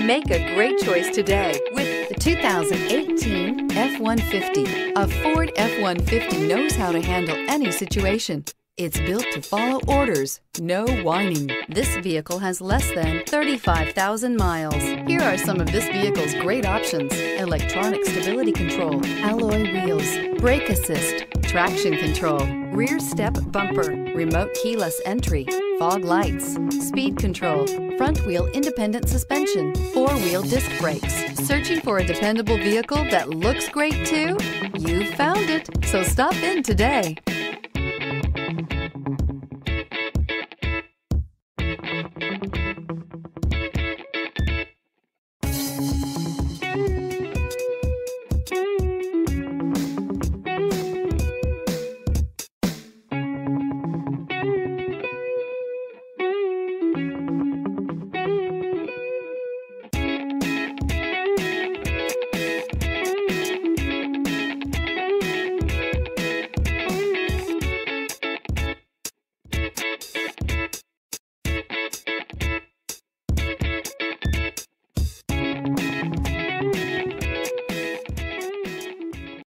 Make a great choice today with the 2018 F-150. A Ford F-150 knows how to handle any situation. It's built to follow orders, no whining. This vehicle has less than 35,000 miles. Here are some of this vehicle's great options: electronic stability control, alloy wheels, brake assist, traction control, rear step bumper, remote keyless entry, fog lights, speed control, front wheel independent suspension, four-wheel disc brakes. Searching for a dependable vehicle that looks great too? You found it, so stop in today.